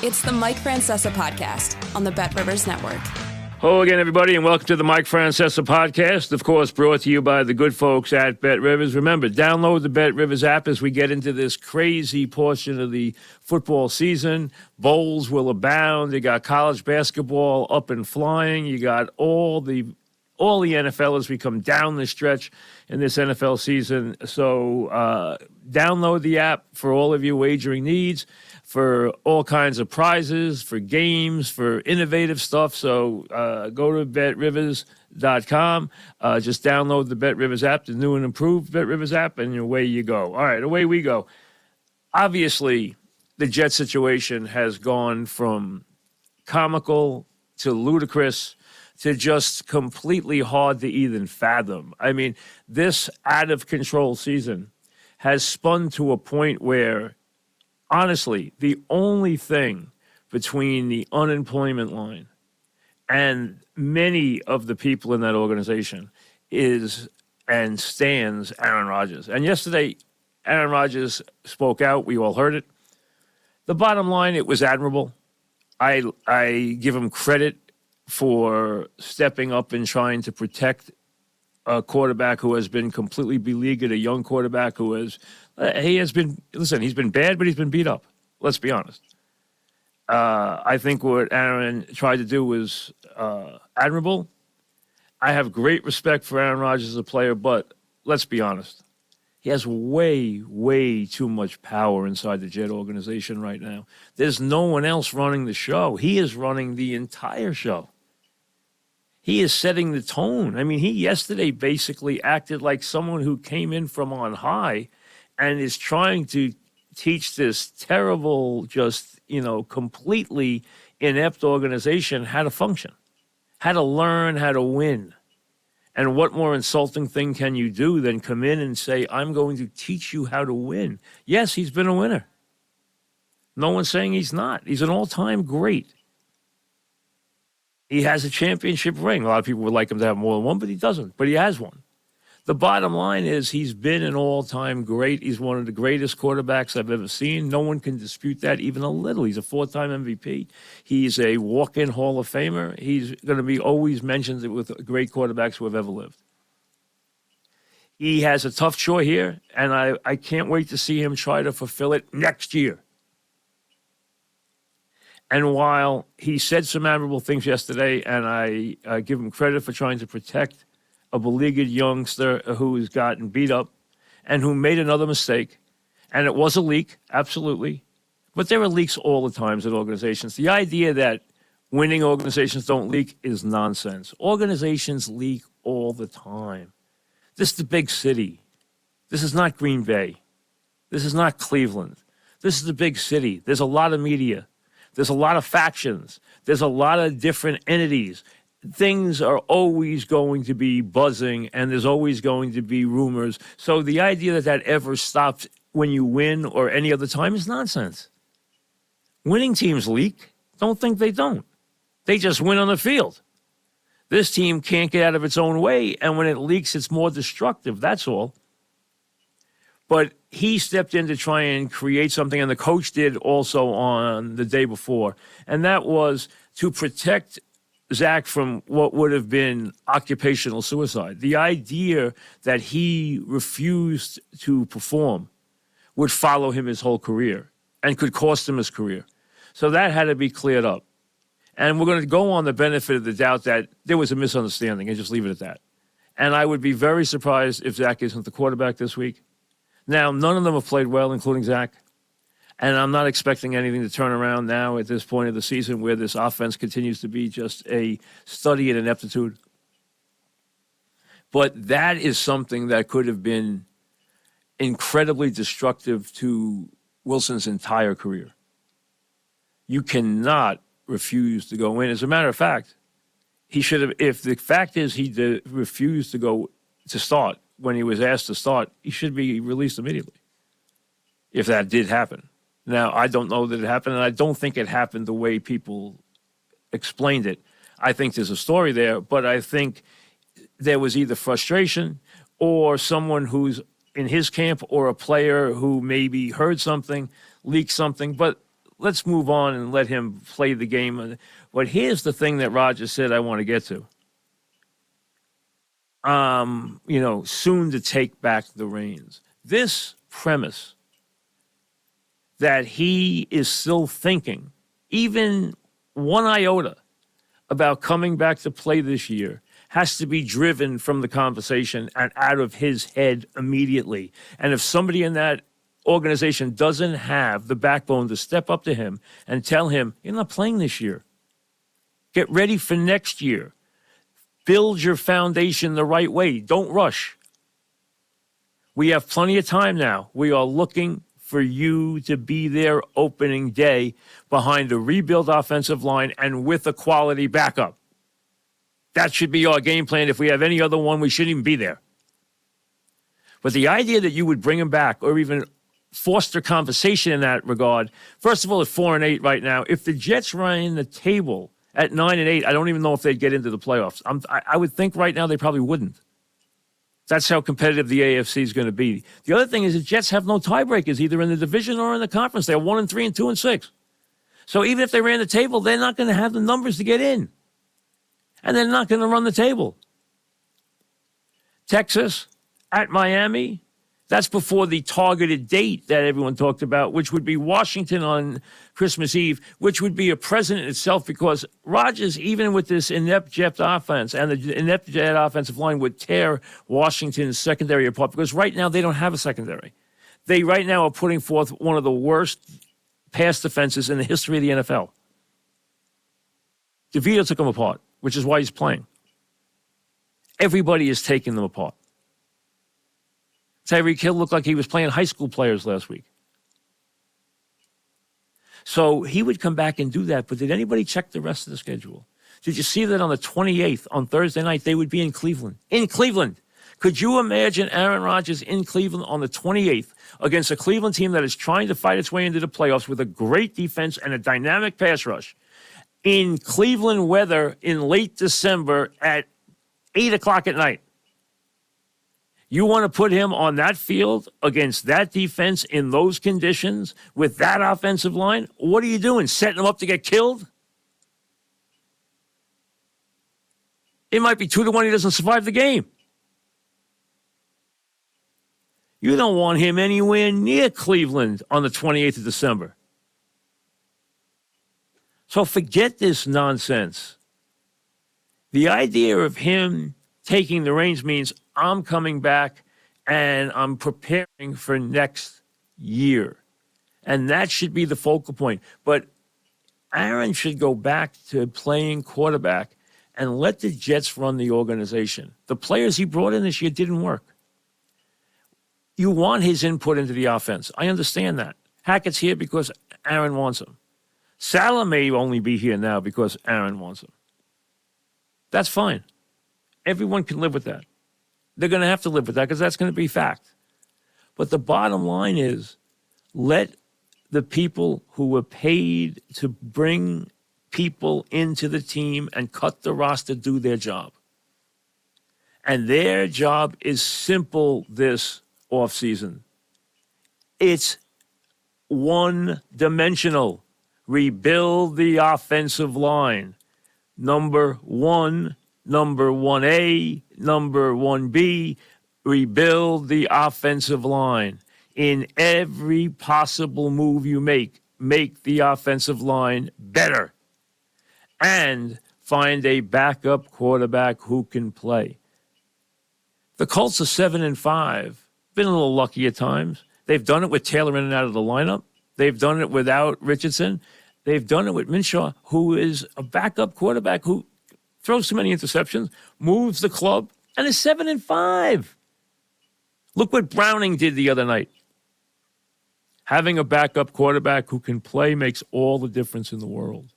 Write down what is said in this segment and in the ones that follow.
It's the Mike Francesa podcast on the Bet Rivers Network. Hello again, everybody, and welcome to the Mike Francesa podcast, of course, brought to you by the good folks at Bet Rivers. Remember, download the Bet Rivers app as we get into this crazy portion of the football season. Bowls will abound. You got college basketball up and flying. You got all the NFL as we come down the stretch in this NFL season. So download the app for all of your wagering needs, for all kinds of prizes, for games, for innovative stuff. So go to betrivers.com. Just download the Bet Rivers app, the new and improved Bet Rivers app, and away you go. All right, away we go. Obviously, the Jet situation has gone from comical to ludicrous to just completely hard to even fathom. I mean, this out-of-control season has spun to a point where, honestly, the only thing between the unemployment line and many of the people in that organization is and stands Aaron Rodgers. And yesterday, Aaron Rodgers spoke out. We all heard it. The bottom line, it was admirable. I give him credit for stepping up and trying to protect a quarterback who has been completely beleaguered, a young quarterback who has, he's been bad, but he's been beat up. Let's be honest. I think what Aaron tried to do was admirable. I have great respect for Aaron Rodgers as a player, but let's be honest. He has way, way too much power inside the Jet organization right now. There's no one else running the show. He is running the entire show. He is setting the tone. I mean, he yesterday basically acted like someone who came in from on high and is trying to teach this terrible, just, completely inept organization how to function, how to learn, how to win. And what more insulting thing can you do than come in and say, I'm going to teach you how to win? Yes, he's been a winner. No one's saying he's not. He's an all-time great. He has a championship ring. A lot of people would like him to have more than one, but he doesn't. But he has one. The bottom line is he's been an all-time great. He's one of the greatest quarterbacks I've ever seen. No one can dispute that even a little. He's a 4-time MVP. He's a walk-in Hall of Famer. He's going to be always mentioned with great quarterbacks who have ever lived. He has a tough chore here, and I can't wait to see him try to fulfill it next year. And while he said some admirable things yesterday, and I give him credit for trying to protect a beleaguered youngster who has gotten beat up and who made another mistake, and it was a leak, absolutely. But there are leaks all the time at organizations. The idea that winning organizations don't leak is nonsense. Organizations leak all the time. This is the big city. This is not Green Bay. This is not Cleveland. This is the big city. There's a lot of media. There's a lot of factions. There's a lot of different entities. Things are always going to be buzzing, and there's always going to be rumors. So the idea that ever stops when you win or any other time is nonsense. Winning teams leak. Don't think they don't. They just win on the field. This team can't get out of its own way, and when it leaks, it's more destructive. That's all. But he stepped in to try and create something, and the coach did also on the day before, and that was to protect Zach from what would have been occupational suicide. The idea that he refused to perform would follow him his whole career and could cost him his career. So that had to be cleared up. And we're going to go on the benefit of the doubt that there was a misunderstanding and just leave it at that. And I would be very surprised if Zach isn't the quarterback this week. Now, none of them have played well, including Zach. And I'm not expecting anything to turn around now at this point of the season where this offense continues to be just a study in ineptitude. But that is something that could have been incredibly destructive to Wilson's entire career. You cannot refuse to go in. As a matter of fact, he should have, if the fact is he refused to start when he was asked to start, he should be released immediately, if that did happen. Now, I don't know that it happened, and I don't think it happened the way people explained it. I think there's a story there, but I think there was either frustration or someone who's in his camp or a player who maybe heard something, leaked something. But let's move on and let him play the game. But here's the thing that Rodgers said I want to get to. Soon to take back the reins. This premise that he is still thinking, even one iota, about coming back to play this year has to be driven from the conversation and out of his head immediately. And if somebody in that organization doesn't have the backbone to step up to him and tell him, you're not playing this year. Get ready for next year. Build your foundation the right way. Don't rush. We have plenty of time now. We are looking for you to be there opening day behind a rebuilt offensive line and with a quality backup. That should be our game plan. If we have any other one, we shouldn't even be there. But the idea that you would bring him back or even foster conversation in that regard, first of all, at 4-8 right now, if the Jets ran the table at 9-8, I don't even know if they'd get into the playoffs. I would think right now they probably wouldn't. That's how competitive the AFC is going to be. The other thing is the Jets have no tiebreakers either in the division or in the conference. They're 1-3 and 2-6. So even if they ran the table, they're not going to have the numbers to get in. And they're not going to run the table. Texas at Miami, that's before the targeted date that everyone talked about, which would be Washington on Christmas Eve, which would be a present in itself because Rodgers, even with this inept Jet offense and the inept Jet offensive line, would tear Washington's secondary apart because right now they don't have a secondary. They right now are putting forth one of the worst pass defenses in the history of the NFL. DeVito took them apart, which is why he's playing. Everybody is taking them apart. Tyreek Hill looked like he was playing high school players last week. So he would come back and do that. But did anybody check the rest of the schedule? Did you see that on the 28th, on Thursday night, they would be in Cleveland? In Cleveland. Could you imagine Aaron Rodgers in Cleveland on the 28th against a Cleveland team that is trying to fight its way into the playoffs with a great defense and a dynamic pass rush? In Cleveland weather in late December at 8 o'clock at night. You want to put him on that field against that defense in those conditions with that offensive line? What are you doing? Setting him up to get killed? It might be 2-1 he doesn't survive the game. You don't want him anywhere near Cleveland on the 28th of December. So forget this nonsense. The idea of him taking the reins means I'm coming back and I'm preparing for next year. And that should be the focal point. But Aaron should go back to playing quarterback and let the Jets run the organization. The players he brought in this year didn't work. You want his input into the offense. I understand that. Hackett's here because Aaron wants him. Salah may only be here now because Aaron wants him. That's fine. Everyone can live with that. They're going to have to live with that because that's going to be fact. But the bottom line is let the people who were paid to bring people into the team and cut the roster do their job. And their job is simple this offseason. It's one-dimensional. Rebuild the offensive line. Number 1, number 1A, number 1B, rebuild the offensive line. In every possible move you make the offensive line better. And find a backup quarterback who can play. The Colts are 7-5. Been a little lucky at times. They've done it with Taylor in and out of the lineup. They've done it without Richardson. They've done it with Minshew, who is a backup quarterback who throws too many interceptions, moves the club, and is 7-5. Look what Browning did the other night. Having a backup quarterback who can play makes all the difference in the world.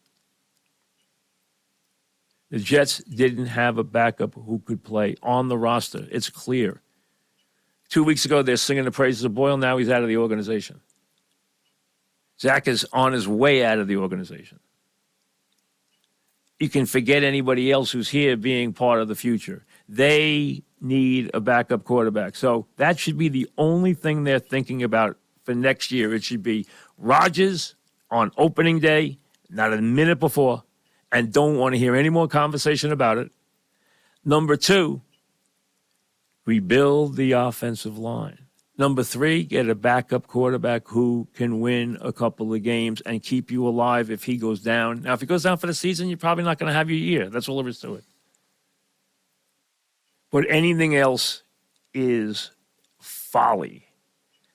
The Jets didn't have a backup who could play on the roster. It's clear. 2 weeks ago, they're singing the praises of Boyle. Now he's out of the organization. Zach is on his way out of the organization. You can forget anybody else who's here being part of the future. They need a backup quarterback. So that should be the only thing they're thinking about for next year. It should be Rodgers on opening day, not a minute before, and don't want to hear any more conversation about it. Number 2, rebuild the offensive line. Number 3, get a backup quarterback who can win a couple of games and keep you alive if he goes down. Now, if he goes down for the season, you're probably not going to have your year. That's all there is to it. But anything else is folly.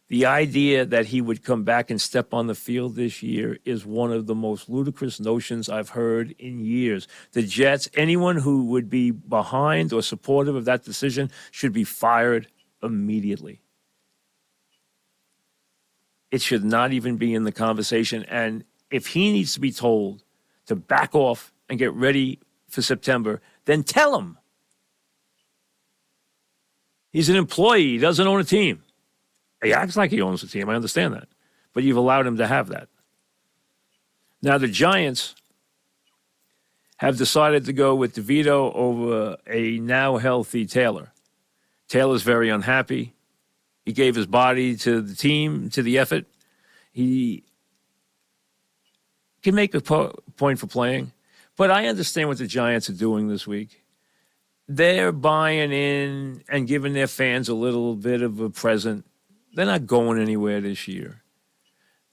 The idea that he would come back and step on the field this year is one of the most ludicrous notions I've heard in years. The Jets, anyone who would be behind or supportive of that decision should be fired immediately. It should not even be in the conversation. And if he needs to be told to back off and get ready for September, then tell him. He's an employee. He doesn't own a team. He acts like he owns a team. I understand that. But you've allowed him to have that. Now, the Giants have decided to go with DeVito over a now healthy Taylor. Taylor's very unhappy. He gave his body to the team, to the effort. He can make a point for playing. But I understand what the Giants are doing this week. They're buying in and giving their fans a little bit of a present. They're not going anywhere this year.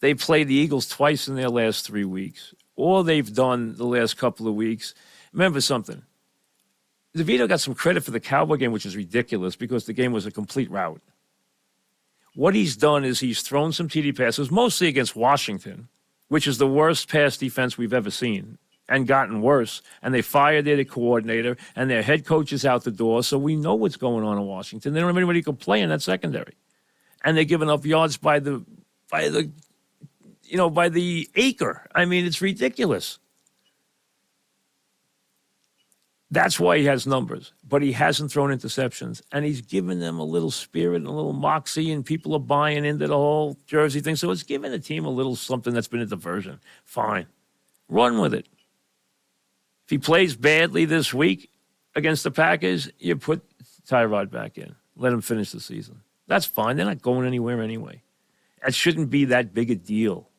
They played the Eagles twice in their last 3 weeks. All they've done the last couple of weeks. Remember something. DeVito got some credit for the Cowboy game, which is ridiculous because the game was a complete rout. What he's done is he's thrown some TD passes, mostly against Washington, which is the worst pass defense we've ever seen, and gotten worse. And they fired their coordinator, and their head coach is out the door, so we know what's going on in Washington. They don't have anybody who can play in that secondary. And they're giving up yards by the acre. I mean, it's ridiculous. That's why he has numbers, but he hasn't thrown interceptions, and he's given them a little spirit and a little moxie, and people are buying into the whole Jersey thing. So it's giving the team a little something that's been a diversion. Fine. Run with it. If he plays badly this week against the Packers, you put Tyrod back in. Let him finish the season. That's fine. They're not going anywhere anyway. It shouldn't be that big a deal.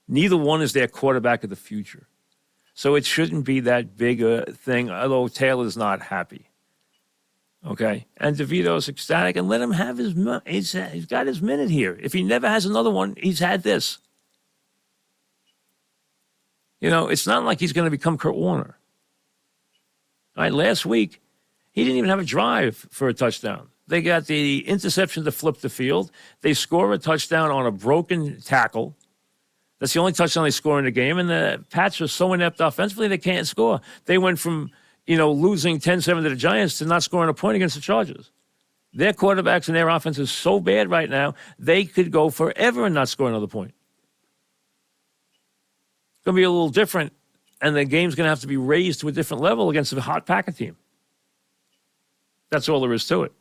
Neither one is their quarterback of the future. So it shouldn't be that big a thing, although Taylor's not happy. Okay? And DeVito's ecstatic, and let him have his – he's got his minute here. If he never has another one, he's had this. You know, it's not like he's going to become Kurt Warner. All right, last week, he didn't even have a drive for a touchdown. They got the interception to flip the field. They score a touchdown on a broken tackle. That's the only touchdown they score in the game. And the Pats are so inept offensively, they can't score. They went from, losing 10-7 to the Giants to not scoring a point against the Chargers. Their quarterbacks and their offense is so bad right now, they could go forever and not score another point. It's going to be a little different, and the game's going to have to be raised to a different level against a hot Packer team. That's all there is to it.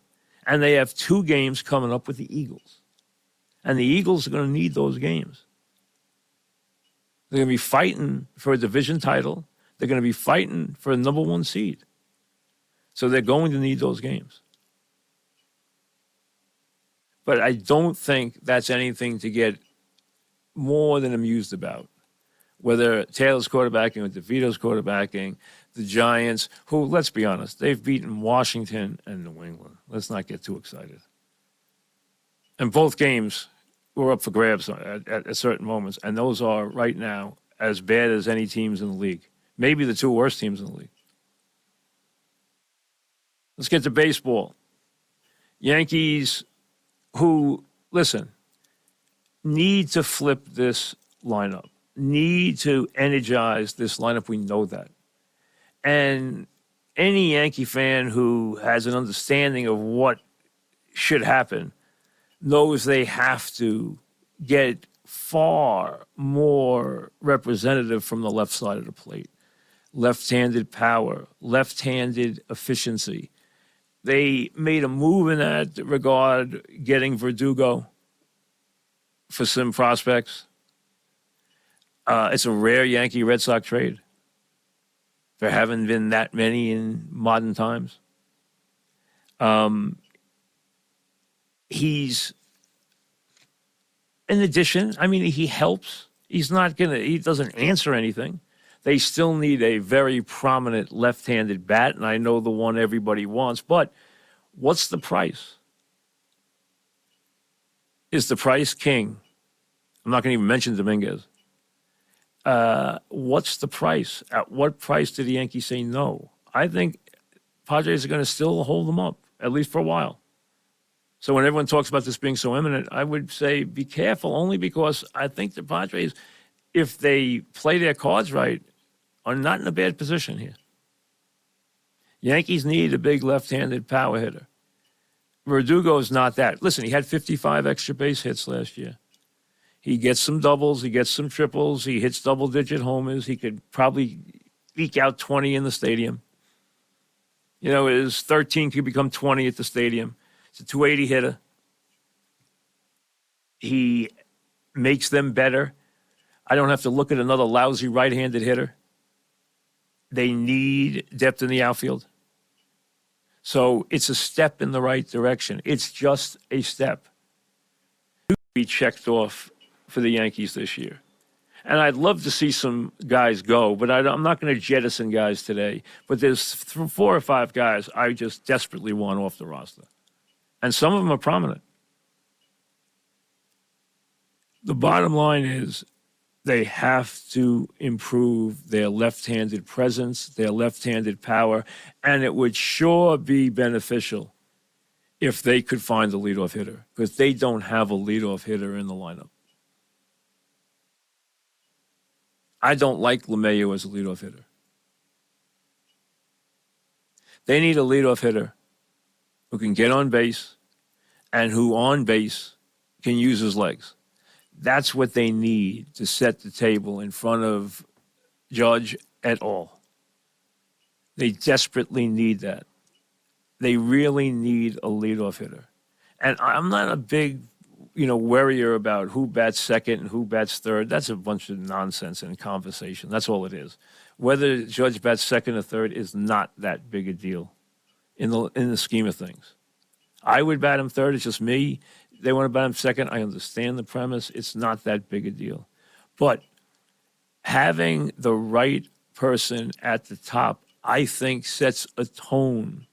And they have 2 games coming up with the Eagles. And the Eagles are going to need those games. They're going to be fighting for a division title. They're going to be fighting for a number 1 seed. So they're going to need those games. But I don't think that's anything to get more than amused about. Whether Taylor's quarterbacking or DeVito's quarterbacking, the Giants, who, let's be honest, they've beaten Washington and New England. Let's not get too excited. And both games were up for grabs at certain moments, and those are, right now, as bad as any teams in the league. Maybe the 2 worst teams in the league. Let's get to baseball. Yankees, who, listen, need to flip this lineup, need to energize this lineup. We know that. And any Yankee fan who has an understanding of what should happen knows they have to get far more representative from the left side of the plate. Left-handed power, left-handed efficiency. They made a move in that regard, getting Verdugo for some prospects. It's a rare Yankee-Red Sox trade. There haven't been that many in modern times. He's, in addition, I mean, he helps. He doesn't answer anything. They still need a very prominent left-handed bat, and I know the one everybody wants, but what's the price? Is the price king? I'm not going to even mention Dominguez. What's the price? At what price did the Yankees say no? I think Padres are going to still hold them up, at least for a while. So when everyone talks about this being so imminent, I would say be careful, only because I think the Padres, if they play their cards right, are not in a bad position here. Yankees need a big left-handed power hitter. Verdugo is not that. Listen, he had 55 extra base hits last year. He gets some doubles, he gets some triples, he hits double-digit homers. He could probably eke out 20 in the stadium. You know, his 13 could become 20 at the stadium. It's a 280 hitter. He makes them better. I don't have to look at another lousy right-handed hitter. They need depth in the outfield. So it's a step in the right direction. It's just a step to be checked off for the Yankees this year. And I'd love to see some guys go, but I'm not going to jettison guys today. But there's 4 or 5 guys I just desperately want off the roster. And some of them are prominent. The bottom line is they have to improve their left-handed presence, their left-handed power, and it would sure be beneficial if they could find a leadoff hitter, because they don't have a leadoff hitter in the lineup. I don't like LeMahieu as a leadoff hitter. They need a leadoff hitter who can get on base and who on base can use his legs. That's what they need to set the table in front of Judge et al. They desperately need that. They really need a leadoff hitter. And I'm not a big, worrier about who bats second and who bats third. That's a bunch of nonsense and conversation. That's all it is. Whether Judge bats second or third is not that big a deal in the scheme of things. I would bat him third. It's just me. They want to bat him second. I understand the premise. It's not that big a deal. But having the right person at the top, I think, sets a tone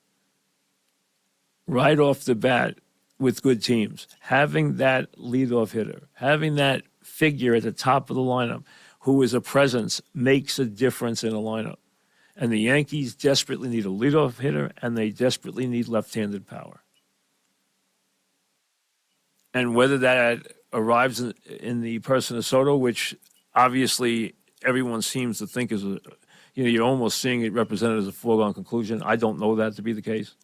right off the bat with good teams. Having that leadoff hitter, having that figure at the top of the lineup who is a presence makes a difference in a lineup. And the Yankees desperately need a leadoff hitter, and they desperately need left-handed power. And whether that arrives in the person of Soto, which obviously everyone seems to think is you're almost seeing it represented as a foregone conclusion. I don't know that to be the case.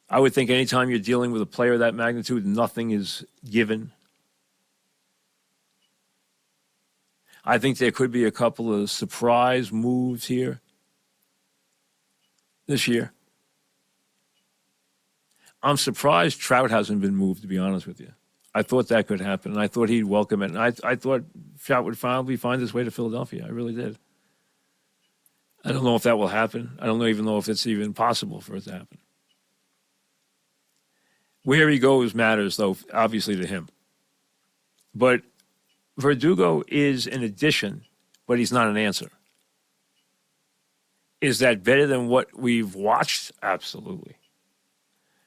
I would think anytime you're dealing with a player of that magnitude, nothing is given. I think there could be a couple of surprise moves here this year. I'm surprised Trout hasn't been moved, to be honest with you. I thought that could happen, and I thought he'd welcome it. And I thought Trout would finally find his way to Philadelphia. I really did. I don't know if that will happen. I don't even know if it's even possible for it to happen. Where he goes matters, though, obviously to him. But Verdugo is an addition, but he's not an answer. Is that better than what we've watched? Absolutely.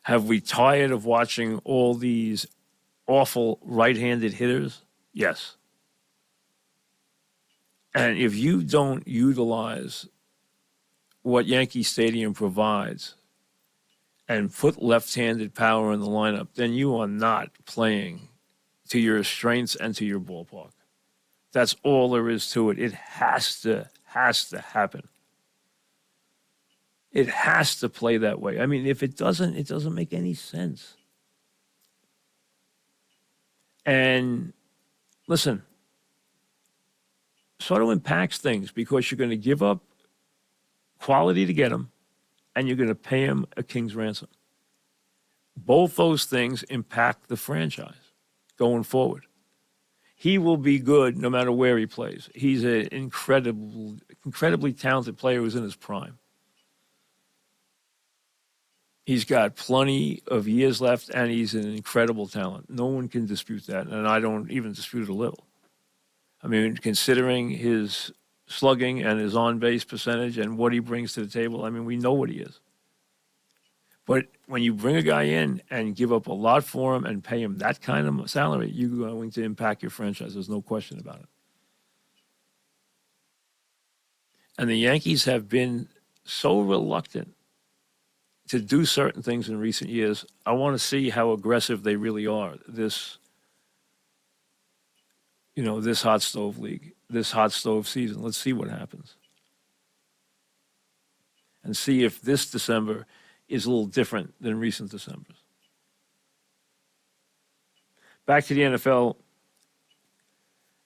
Have we tired of watching all these awful right-handed hitters? Yes. And if you don't utilize what Yankee Stadium provides and put left-handed power in the lineup, then you are not playing to your strengths and to your ballpark. That's all there is to it. It has to happen. It has to play that way. I mean, if it doesn't make any sense. And listen, Soto impacts things because you're going to give up quality to get him, and you're going to pay him a king's ransom. Both those things impact the franchise going forward. He will be good no matter where he plays. He's an incredibly talented player who's in his prime. He's got plenty of years left, and he's an incredible talent. No one can dispute that, and I don't even dispute it a little. I mean, considering his slugging and his on-base percentage and what he brings to the table, I mean, we know what he is. But when you bring a guy in and give up a lot for him and pay him that kind of salary, you're going to impact your franchise. There's no question about it. And the Yankees have been so reluctant to do certain things in recent years. I want to see how aggressive they really are this hot stove league, this hot stove season. Let's see what happens. And see if this December is a little different than recent Decembers. Back to the NFL.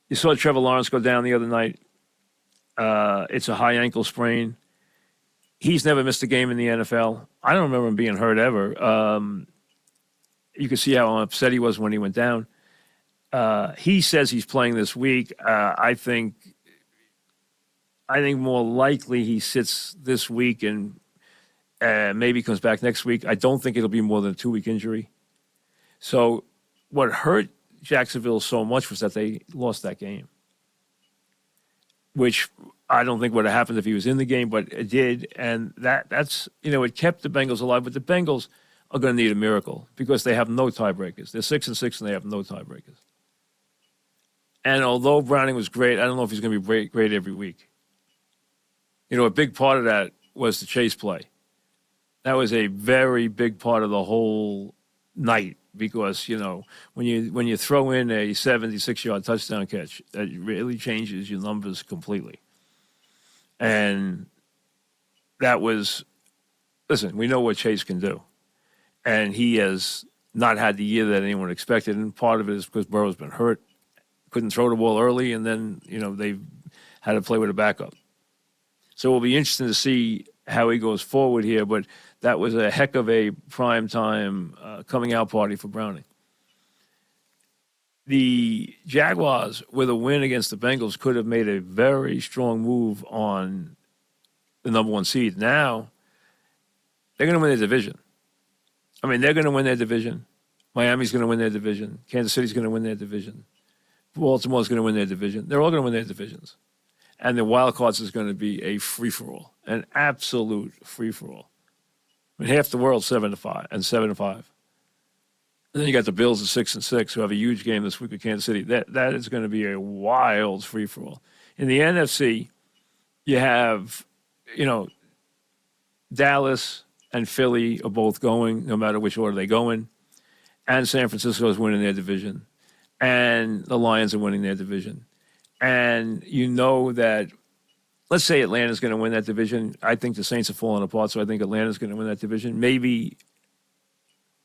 You saw Trevor Lawrence go down the other night. It's a high ankle sprain. He's never missed a game in the NFL. I don't remember him being hurt ever. You can see how upset he was when he went down. He says he's playing this week. I think more likely he sits this week and maybe comes back next week. I don't think it'll be more than a 2-week injury. So what hurt Jacksonville so much was that they lost that game, which I don't think would have happened if he was in the game, but it did. And that's it kept the Bengals alive. But the Bengals are going to need a miracle because they have no tiebreakers. They're 6-6 and they have no tiebreakers. And although Browning was great, I don't know if he's going to be great every week. A big part of that was the chase play. That was a very big part of the whole night because, when you throw in a 76-yard touchdown catch, that really changes your numbers completely. And that was, listen, we know what Chase can do. And he has not had the year that anyone expected. And part of it is because Burrow's been hurt, couldn't throw the ball early, and then, they've had to play with a backup. So it'll be interesting to see how he goes forward here, but that was a heck of a primetime coming out party for Browning. The Jaguars, with a win against the Bengals, could have made a very strong move on the number 1 seed. Now, they're going to win their division. I mean, they're going to win their division. Miami's going to win their division. Kansas City's going to win their division. Baltimore's going to win their division. They're all going to win their divisions. And the wild cards is going to be a free-for-all, an absolute free-for-all. I mean, half the world's 7-5 and 7-5. And then you got the Bills at 6-6, who have a huge game this week with Kansas City. That is going to be a wild free-for-all. In the NFC, you have, Dallas and Philly are both going, no matter which order they go in. And San Francisco is winning their division. And the Lions are winning their division. And that, let's say Atlanta's going to win that division. I think the Saints are falling apart, so I think Atlanta's going to win that division. Maybe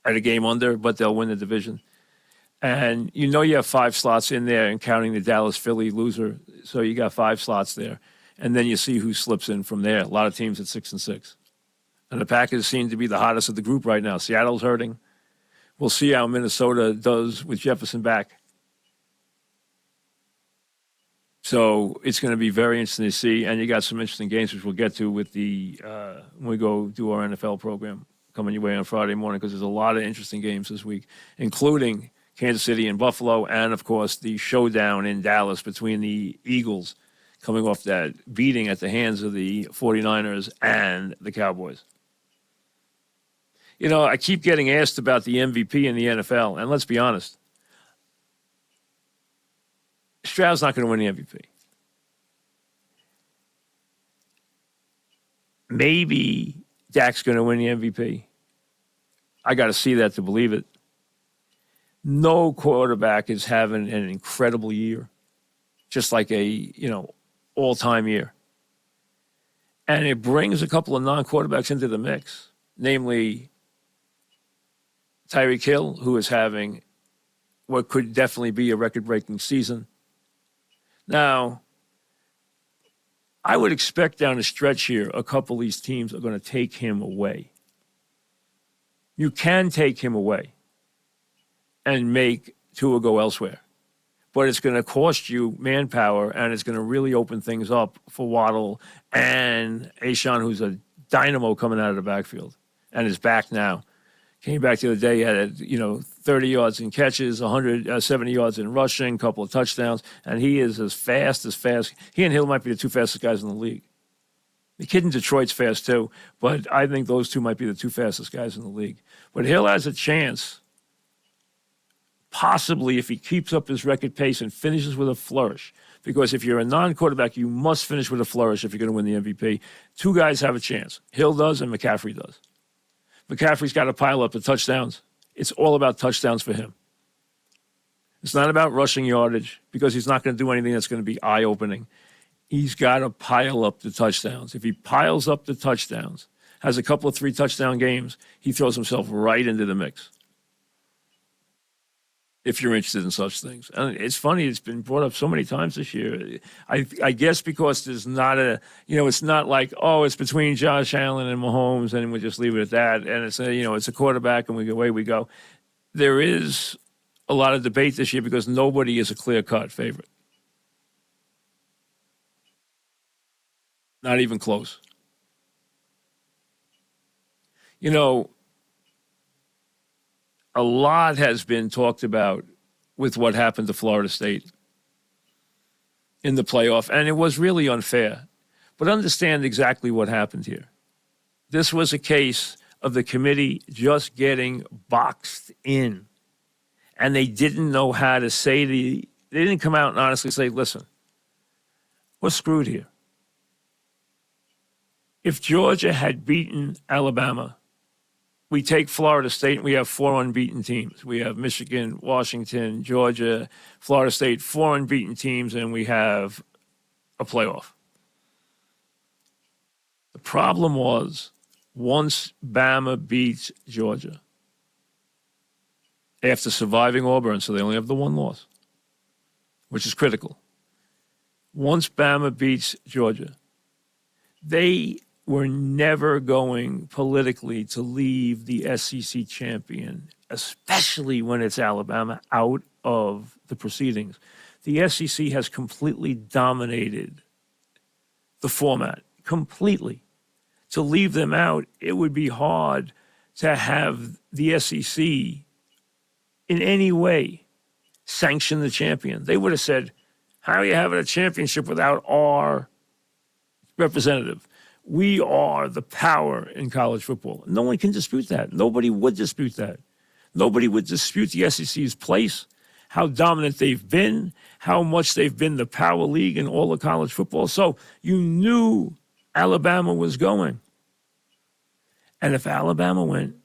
at a game under, but they'll win the division. And you have 5 slots in there and counting the Dallas-Philly loser. So you got 5 slots there. And then you see who slips in from there. A lot of teams at 6-6. And the Packers seem to be the hottest of the group right now. Seattle's hurting. We'll see how Minnesota does with Jefferson back. So it's going to be very interesting to see, and you got some interesting games, which we'll get to with when we go do our NFL program coming your way on Friday morning, because there's a lot of interesting games this week, including Kansas City and Buffalo, and, of course, the showdown in Dallas between the Eagles coming off that beating at the hands of the 49ers and the Cowboys. I keep getting asked about the MVP in the NFL, and let's be honest. Stroud's not going to win the MVP. Maybe Dak's going to win the MVP. I got to see that to believe it. No quarterback is having an incredible year, just like a, all-time year. And it brings a couple of non-quarterbacks into the mix, namely Tyreek Hill, who is having what could definitely be a record-breaking season. Now, I would expect down the stretch here, a couple of these teams are going to take him away. You can take him away and make Tua go elsewhere. But it's going to cost you manpower, and it's going to really open things up for Waddle and Ashawn, who's a dynamo coming out of the backfield and is back now. Came back the other day, had 30 yards in catches, 170 yards in rushing, couple of touchdowns, and he is as fast. He and Hill might be the two fastest guys in the league. The kid in Detroit's fast too, but I think those two might be the two fastest guys in the league. But Hill has a chance, possibly if he keeps up his record pace and finishes with a flourish. Because if you're a non-quarterback, you must finish with a flourish if you're going to win the MVP. Two guys have a chance. Hill does and McCaffrey does. McCaffrey's got to pile up the touchdowns. It's all about touchdowns for him. It's not about rushing yardage because he's not going to do anything that's going to be eye-opening. He's got to pile up the touchdowns. If he piles up the touchdowns, has a couple of 3-touchdown games, he throws himself right into the mix. If you're interested in such things. And it's funny, it's been brought up so many times this year. I guess because there's not it's not like, it's between Josh Allen and Mahomes and we just leave it at that. And it's it's a quarterback and away we go. There is a lot of debate this year because nobody is a clear-cut favorite. Not even close. A lot has been talked about with what happened to Florida State in the playoff, and it was really unfair. But understand exactly what happened here. This was a case of the committee just getting boxed in, and they didn't know how to say they didn't come out and honestly say, listen, we're screwed here. If Georgia had beaten Alabama, we take Florida State, and we have 4 unbeaten teams. We have Michigan, Washington, Georgia, Florida State, 4 unbeaten teams, and we have a playoff. The problem was once Bama beats Georgia, after surviving Auburn, so they only have the 1 loss, which is critical. Once Bama beats Georgia, they were never going politically to leave the SEC champion, especially when it's Alabama, out of the proceedings. The SEC has completely dominated the format, completely. To leave them out, it would be hard to have the SEC in any way sanction the champion. They would have said, how are you having a championship without our representative? We are the power in college football. No one can dispute that. Nobody would dispute that. Nobody would dispute the SEC's place, how dominant they've been, how much they've been the power league in all of college football. So you knew Alabama was going. And if Alabama went,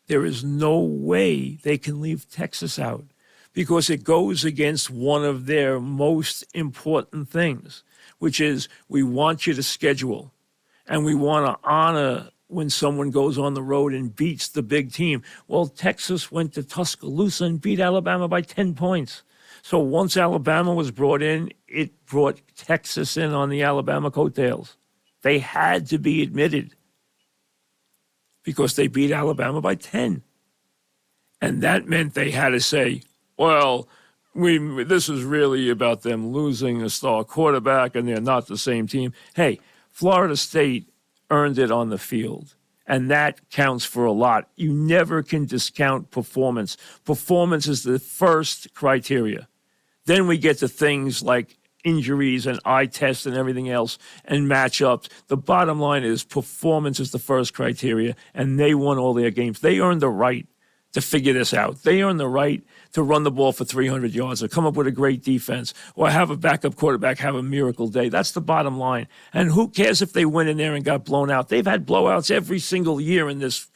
there is no way they can leave Texas out because it goes against one of their most important things, which is we want you to schedule. And we want to honor when someone goes on the road and beats the big team. Well, Texas went to Tuscaloosa and beat Alabama by 10 points. So once Alabama was brought in, it brought Texas in on the Alabama coattails. They had to be admitted because they beat Alabama by 10. And that meant they had to say, well, this is really about them losing a star quarterback and they're not the same team. Hey, Florida State earned it on the field, and that counts for a lot. You never can discount performance. Performance is the first criteria. Then we get to things like injuries and eye tests and everything else and matchups. The bottom line is performance is the first criteria, and they won all their games. They earned the right to figure this out. They earned the right to run the ball for 300 yards or come up with a great defense or have a backup quarterback have a miracle day. That's the bottom line. And who cares if they went in there and got blown out? They've had blowouts every single year in this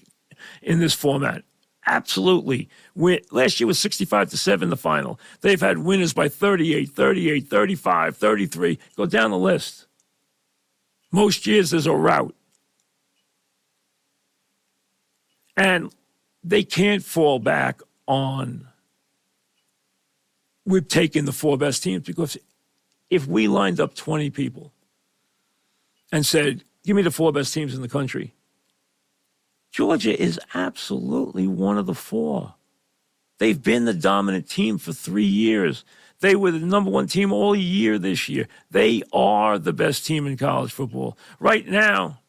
format. Absolutely. Last year was 65-7 the final. They've had winners by 38, 35, 33. Go down the list. Most years there's a rout. And they can't fall back on we've taken the 4 best teams because if we lined up 20 people and said, give me the 4 best teams in the country, Georgia is absolutely one of the 4. They've been the dominant team for 3 years. They were the number 1 team all year this year. They are the best team in college football. Right now,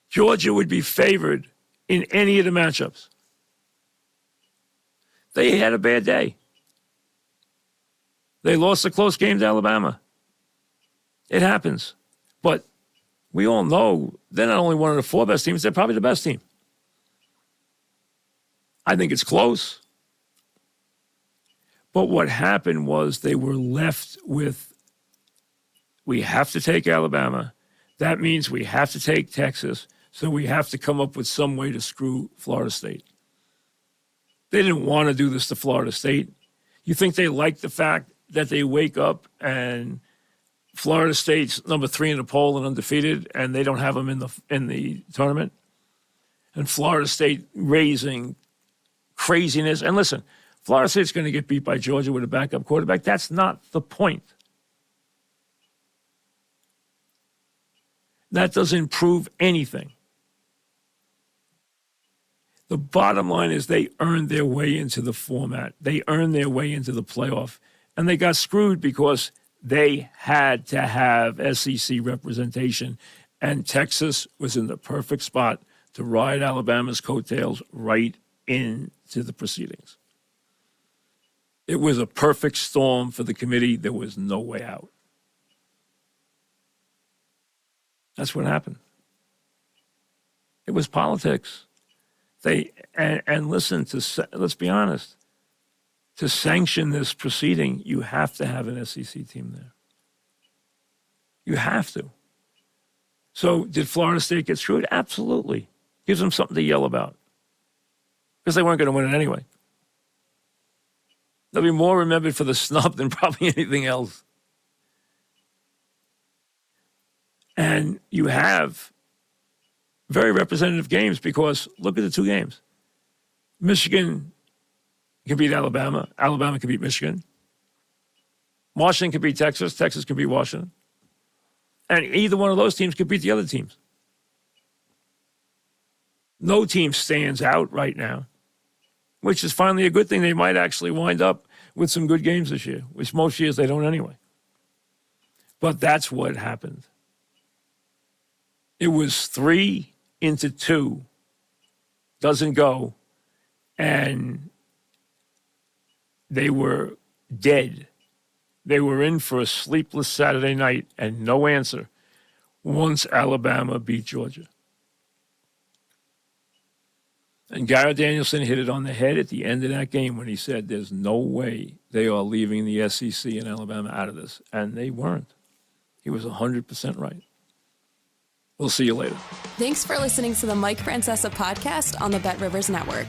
Georgia would be favored in any of the matchups. They had a bad day. They lost a close game to Alabama. It happens. But we all know they're not only one of the 4 best teams, they're probably the best team. I think it's close. But what happened was they were left with, we have to take Alabama. That means we have to take Texas. So we have to come up with some way to screw Florida State. They didn't want to do this to Florida State. You think they like the fact that they wake up and Florida State's number 3 in the poll and undefeated, and they don't have them in the tournament? And Florida State raising craziness. And listen, Florida State's going to get beat by Georgia with a backup quarterback. That's not the point. That doesn't prove anything. The bottom line is they earned their way into the format. They earned their way into the playoff. And they got screwed because they had to have SEC representation. And Texas was in the perfect spot to ride Alabama's coattails right into the proceedings. It was a perfect storm for the committee. There was no way out. That's what happened. It was politics. And listen, let's be honest. To sanction this proceeding, you have to have an SEC team there. You have to. So did Florida State get screwed? Absolutely. Gives them something to yell about. Because they weren't going to win it anyway. They'll be more remembered for the snub than probably anything else. And you have very representative games because look at the 2 games. Michigan can beat Alabama. Alabama can beat Michigan. Washington can beat Texas. Texas can beat Washington. And either one of those teams could beat the other teams. No team stands out right now, which is finally a good thing. They might actually wind up with some good games this year, which most years they don't anyway. But that's what happened. It was 3-2. Doesn't go. And they were dead. They were in for a sleepless Saturday night and no answer once Alabama beat Georgia. And Garrett Danielson hit it on the head at the end of that game when he said there's no way they are leaving the SEC and Alabama out of this. And they weren't. He was 100% right. We'll see you later. Thanks for listening to the Mike Francesa podcast on the Bet Rivers Network.